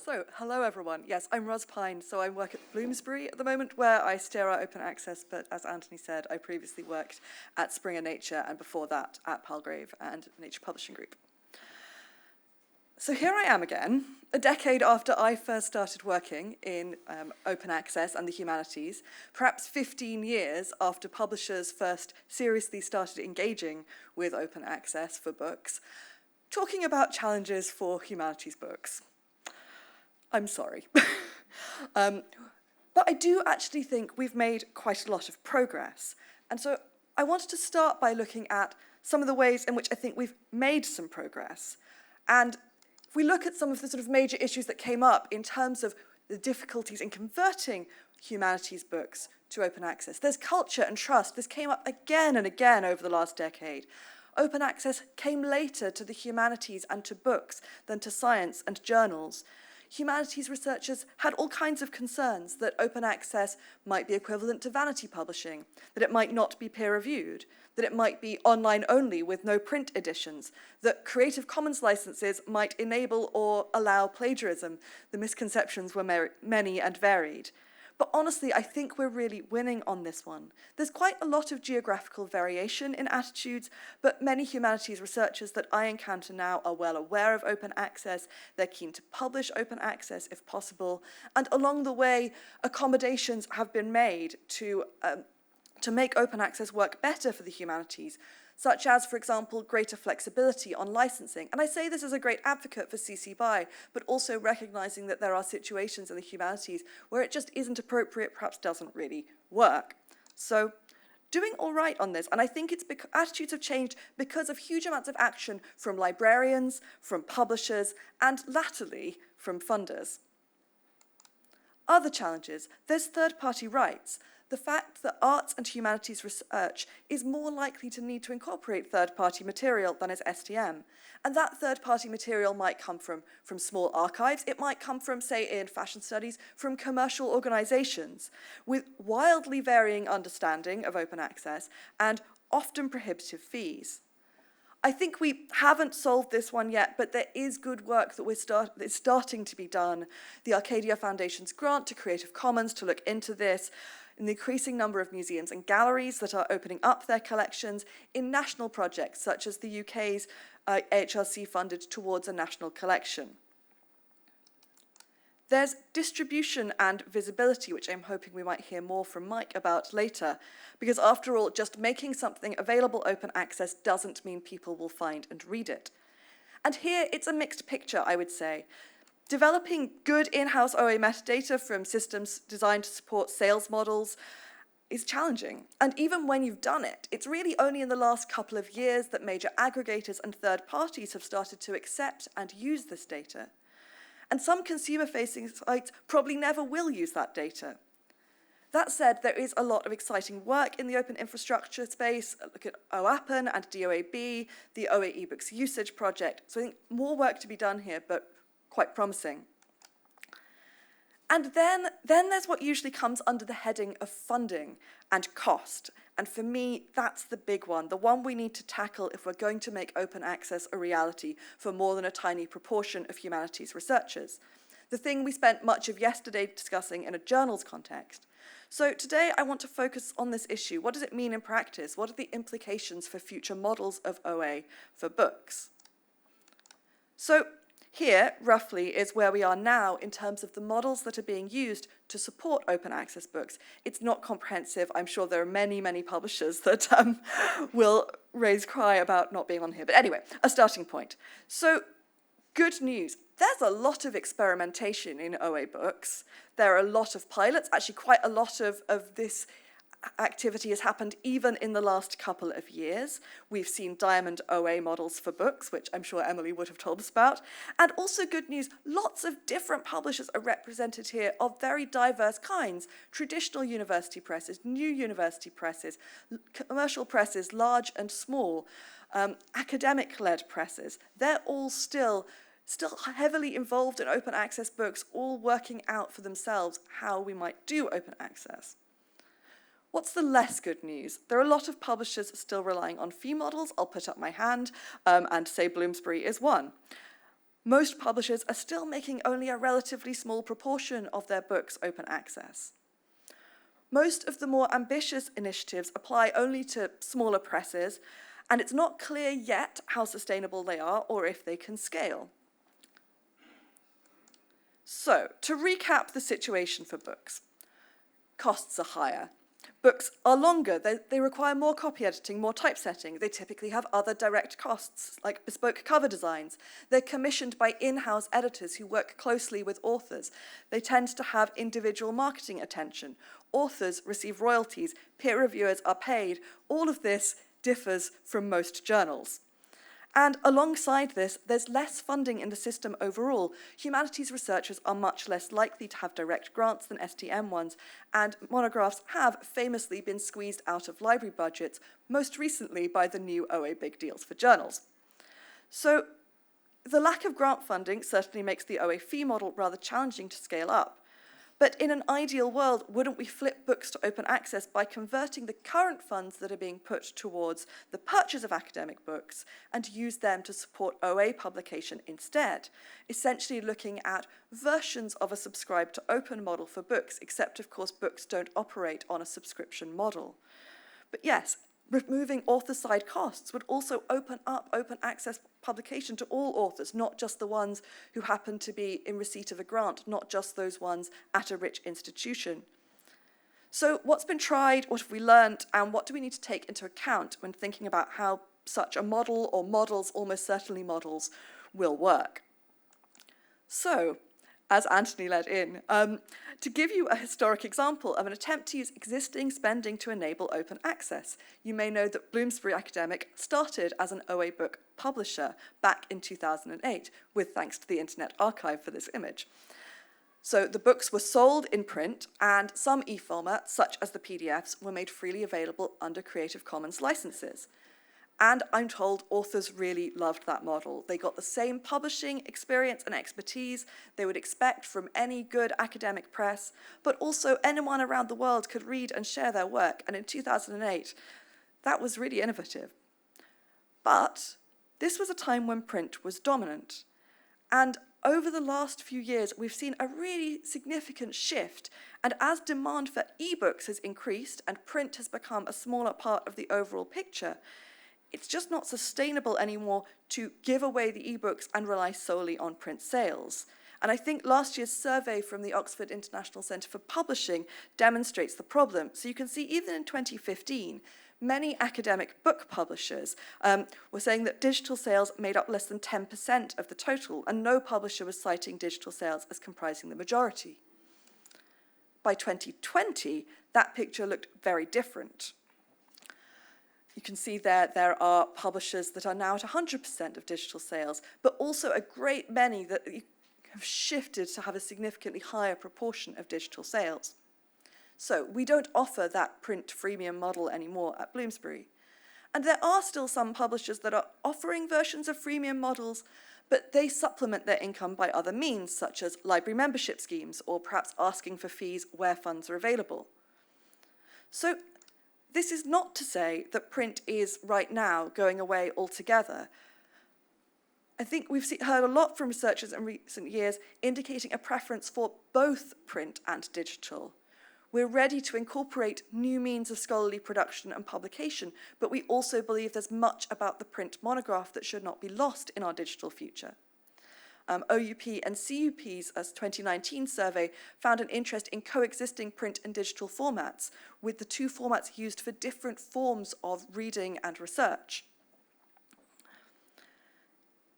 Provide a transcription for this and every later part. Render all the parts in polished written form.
So, hello everyone. Yes, I'm Pyne, so I work at Bloomsbury at the moment, where I steer our open access, but as Anthony said, I previously worked at Springer Nature, and before that at Palgrave and Nature Publishing Group. So here I am again, a decade after I first started working in open access and the humanities, perhaps 15 years after publishers first seriously started engaging with open access for books, talking about challenges for humanities books. I'm sorry. But I do actually think we've made quite a lot of progress. And so I wanted to start by looking at some of the ways in which I think we've made some progress. And if we look at some of the sort of major issues that came up in terms of the difficulties in converting humanities books to open access, there's culture and trust. This came up again and again over the last decade. Open access came later to the humanities and to books than to science and journals. Humanities researchers had all kinds of concerns that open access might be equivalent to vanity publishing, that it might not be peer-reviewed, that it might be online only with no print editions, that Creative Commons licenses might enable or allow plagiarism. The misconceptions were many and varied. But honestly, I think we're really winning on this one. There's quite a lot of geographical variation in attitudes, but many humanities researchers that I encounter now are well aware of open access. They're keen to publish open access if possible. And along the way, accommodations have been made to make open access work better for the humanities, such as, for example, greater flexibility on licensing. And I say this as a great advocate for CC BY, but also recognizing that there are situations in the humanities where it just isn't appropriate, perhaps doesn't really work. So doing all right on this, and I think it's because attitudes have changed because of huge amounts of action from librarians, from publishers, and latterly from funders. Other challenges, there's third-party rights. The fact that arts and humanities research is more likely to need to incorporate third-party material than is STM. And that third-party material might come from small archives. It might come from, say, in fashion studies, from commercial organizations with wildly varying understanding of open access and often prohibitive fees. I think we haven't solved this one yet, but there is good work that is starting to be done. The Arcadia Foundation's grant to Creative Commons to look into this, in the increasing number of museums and galleries that are opening up their collections, in national projects such as the UK's HRC funded towards a national collection. There's distribution and visibility, which I'm hoping we might hear more from Mike about later, because after all, just making something available open access doesn't mean people will find and read it. And here it's a mixed picture, I would say. Developing good in-house OA metadata from systems designed to support sales models is challenging. And even when you've done it, it's really only in the last couple of years that major aggregators and third parties have started to accept and use this data. And some consumer-facing sites probably never will use that data. That said, there is a lot of exciting work in the open infrastructure space. Look at OAPN and DOAB, the OA eBooks usage project. So I think more work to be done here, but quite promising. And then there's what usually comes under the heading of funding and cost. And for me, that's the big one, the one we need to tackle if we're going to make open access a reality for more than a tiny proportion of humanities researchers. The thing we spent much of yesterday discussing in a journals context. So today I want to focus on this issue. What does it mean in practice? What are the implications for future models of OA for books? So here, roughly, is where we are now in terms of the models that are being used to support open access books. It's not comprehensive. I'm sure there are many, many publishers that will raise cry about not being on here. But anyway, a starting point. So good news. There's a lot of experimentation in OA books. There are a lot of pilots. Actually, quite a lot of this activity has happened even in the last couple of years. We've seen Diamond OA models for books, which I'm sure Emily would have told us about. And also good news, lots of different publishers are represented here of very diverse kinds. Traditional university presses, new university presses, commercial presses, large and small, academic-led presses. They're all still heavily involved in open access books, all working out for themselves how we might do open access. What's the less good news? There are a lot of publishers still relying on fee models. I'll put up my hand and say Bloomsbury is one. most publishers are still making only a relatively small proportion of their books open access. Most of the more ambitious initiatives apply only to smaller presses, and it's not clear yet how sustainable they are or if they can scale. So, to recap the situation for books, costs are higher. Books are longer, they require more copy editing, more typesetting. They typically have other direct costs, like bespoke cover designs. They're commissioned by in-house editors who work closely with authors. They tend to have individual marketing attention. Authors receive royalties, peer reviewers are paid. All of this differs from most journals. And alongside this, there's less funding in the system overall. Humanities researchers are much less likely to have direct grants than STM ones, and monographs have famously been squeezed out of library budgets, most recently by the new OA big deals for journals. So the lack of grant funding certainly makes the OA fee model rather challenging to scale up. But in an ideal world, wouldn't we flip books to open access by converting the current funds that are being put towards the purchase of academic books and use them to support OA publication instead, essentially looking at versions of a subscribe to open model for books, except of course books don't operate on a subscription model. But yes, removing author-side costs would also open up open access publication to all authors, not just the ones who happen to be in receipt of a grant, not just those ones at a rich institution. So what's been tried, what have we learned, and what do we need to take into account when thinking about how such a model or models, almost certainly models, will work? So, as Anthony led in, to give you a historic example of an attempt to use existing spending to enable open access. You may know that Bloomsbury Academic started as an OA book publisher back in 2008, with thanks to the Internet Archive for this image. So the books were sold in print, and some e-formats, such as the PDFs, were made freely available under Creative Commons licenses. And I'm told authors really loved that model. They got the same publishing experience and expertise they would expect from any good academic press, but also anyone around the world could read and share their work. And in 2008, that was really innovative. But this was a time when print was dominant. And over the last few years, we've seen a really significant shift. And as demand for ebooks has increased and print has become a smaller part of the overall picture, it's just not sustainable anymore to give away the ebooks and rely solely on print sales. And I think last year's survey from the Oxford International Centre for Publishing demonstrates the problem. So you can see even in 2015, many academic book publishers were saying that digital sales made up less than 10% of the total, and no publisher was citing digital sales as comprising the majority. By 2020, that picture looked very different. You can see there are publishers that are now at 100% of digital sales, but also a great many that have shifted to have a significantly higher proportion of digital sales. So we don't offer that print freemium model anymore at Bloomsbury. And there are still some publishers that are offering versions of freemium models, but they supplement their income by other means, such as library membership schemes, or perhaps asking for fees where funds are available. So this is not to say that print is right now going away altogether. I think we've heard a lot from researchers in recent years indicating a preference for both print and digital. We're ready to incorporate new means of scholarly production and publication, but we also believe there's much about the print monograph that should not be lost in our digital future. OUP and CUP's 2019 survey found an interest in coexisting print and digital formats, with the two formats used for different forms of reading and research.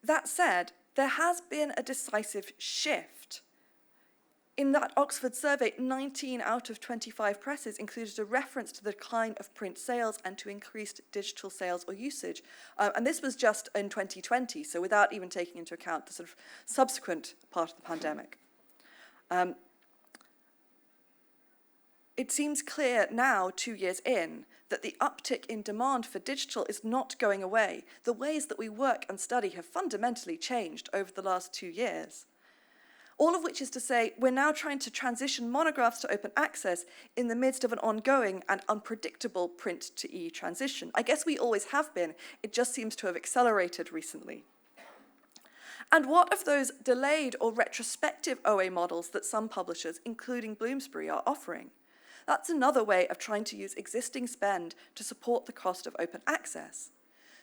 That said, there has been a decisive shift. In that Oxford survey, 19 out of 25 presses included a reference to the decline of print sales and to increased digital sales or usage. And this was just in 2020, so without even taking into account the sort of subsequent part of the pandemic. It seems clear now, 2 years in, that the uptick in demand for digital is not going away. The ways that we work and study have fundamentally changed over the last 2 years. All of which is to say, we're now trying to transition monographs to open access in the midst of an ongoing and unpredictable print to e transition. I guess we always have been, it just seems to have accelerated recently. And what of those delayed or retrospective OA models that some publishers, including Bloomsbury, are offering? That's another way of trying to use existing spend to support the cost of open access.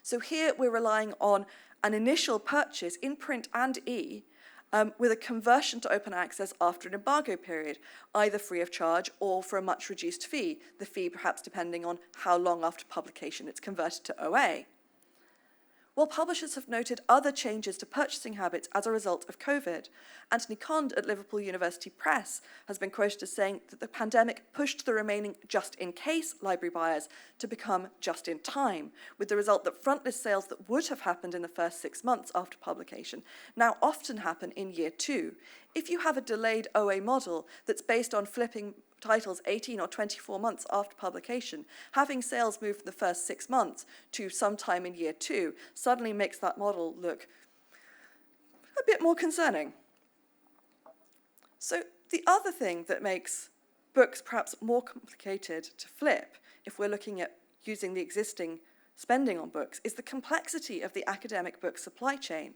So here we're relying on an initial purchase in print and with a conversion to open access after an embargo period, either free of charge or for a much reduced fee, the fee perhaps depending on how long after publication it's converted to OA. While publishers have noted other changes to purchasing habits as a result of COVID, Anthony Cond at Liverpool University Press has been quoted as saying that the pandemic pushed the remaining just-in-case library buyers to become just-in-time, with the result that frontlist sales that would have happened in the first 6 months after publication now often happen in year 2. If you have a delayed OA model that's based on flipping titles 18 or 24 months after publication, having sales move from the first 6 months to sometime in year 2 suddenly makes that model look a bit more concerning. So the other thing that makes books perhaps more complicated to flip, if we're looking at using the existing spending on books, is the complexity of the academic book supply chain.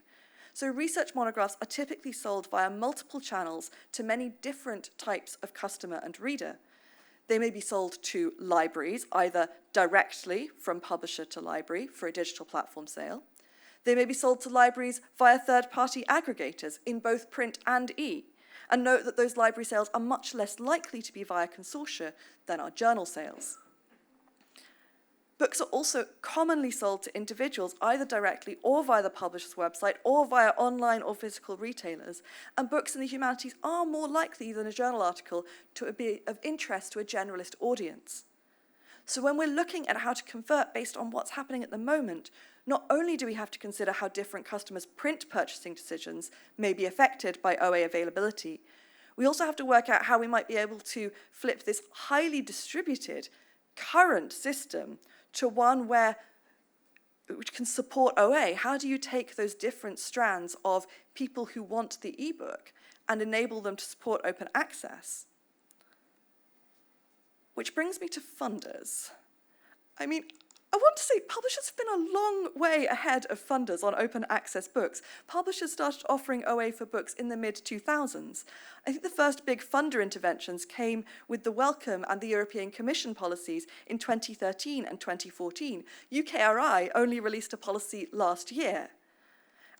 So research monographs are typically sold via multiple channels to many different types of customer and reader. They may be sold to libraries, either directly from publisher to library for a digital platform sale. They may be sold to libraries via third-party aggregators in both print and and note that those library sales are much less likely to be via consortia than are journal sales. Books are also commonly sold to individuals, either directly or via the publisher's website or via online or physical retailers. And books in the humanities are more likely than a journal article to be of interest to a generalist audience. So when we're looking at how to convert based on what's happening at the moment, not only do we have to consider how different customers' print purchasing decisions may be affected by OA availability, we also have to work out how we might be able to flip this highly distributed current system to one which can support OA. How do you take those different strands of people who want the ebook and enable them to support open access? Which brings me to funders. I want to say publishers have been a long way ahead of funders on open access books. Publishers started offering OA for books in the mid-2000s. I think the first big funder interventions came with the Wellcome and the European Commission policies in 2013 and 2014. UKRI only released a policy last year.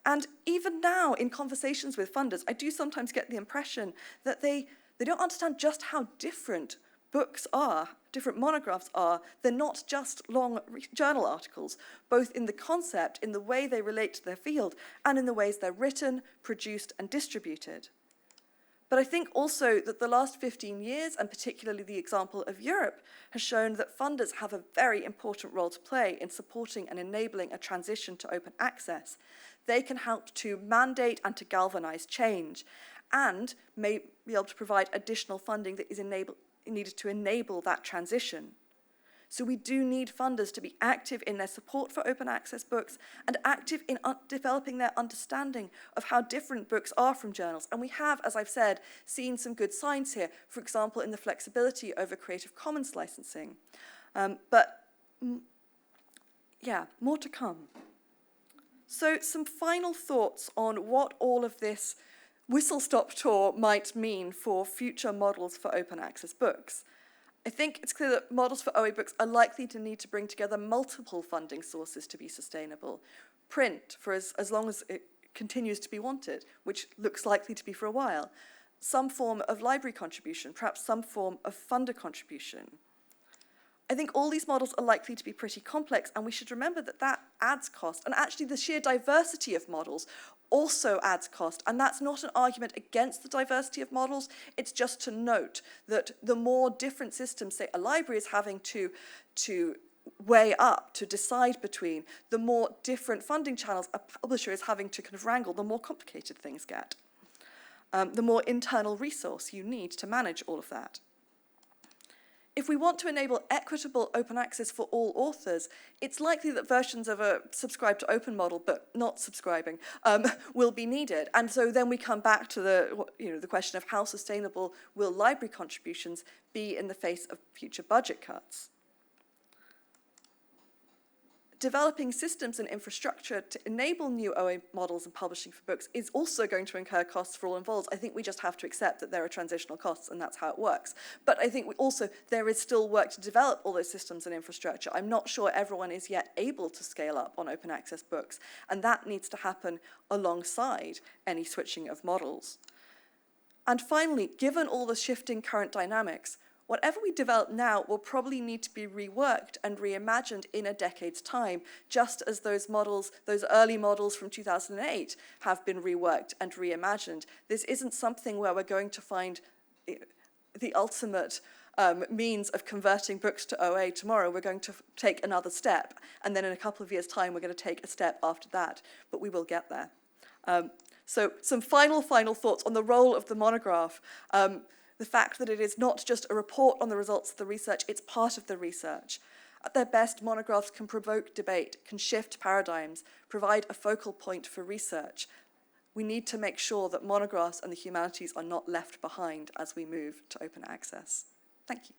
And even now, in conversations with funders, I do sometimes get the impression that they don't understand just how different books are, different monographs are. They're not just long journal articles, both in the concept, in the way they relate to their field, and in the ways they're written, produced, and distributed. But I think also that the last 15 years, and particularly the example of Europe, has shown that funders have a very important role to play in supporting and enabling a transition to open access. They can help to mandate and to galvanize change, and may be able to provide additional funding that is needed to enable that transition. So we do need funders to be active in their support for open access books and active in developing their understanding of how different books are from journals. And we have, as I've said, seen some good signs here, for example, in the flexibility over Creative Commons licensing. More to come. So some final thoughts on what all of this whistle-stop tour might mean for future models for open access books. I think it's clear that models for OA books are likely to need to bring together multiple funding sources to be sustainable. Print, for as long as it continues to be wanted, which looks likely to be for a while. Some form of library contribution, perhaps some form of funder contribution. I think all these models are likely to be pretty complex, and we should remember that that adds cost. And actually the sheer diversity of models also adds cost, and that's not an argument against the diversity of models. It's just to note that the more different systems, say a library is having to weigh up, to decide between, the more different funding channels a publisher is having to kind of wrangle, the more complicated things get. The more internal resource you need to manage all of that. If we want to enable equitable open access for all authors, it's likely that versions of a subscribe to open model, but not subscribing, will be needed. And so then we come back to the question of how sustainable will library contributions be in the face of future budget cuts. developing systems and infrastructure to enable new OA models and publishing for books is also going to incur costs for all involved. I think we just have to accept that there are transitional costs, and that's how it works. But I think there is still work to develop all those systems and infrastructure. I'm not sure everyone is yet able to scale up on open access books, and that needs to happen alongside any switching of models. And finally, given all the shifting current dynamics, whatever we develop now will probably need to be reworked and reimagined in a decade's time, just as those early models from 2008 have been reworked and reimagined. This isn't something where we're going to find the ultimate means of converting books to OA tomorrow. We're going to take another step, and then in a couple of years' time, we're going to take a step after that, but we will get there. So some final thoughts on the role of the monograph. The fact that it is not just a report on the results of the research, it's part of the research. At their best, monographs can provoke debate, can shift paradigms, provide a focal point for research. We need to make sure that monographs and the humanities are not left behind as we move to open access. Thank you.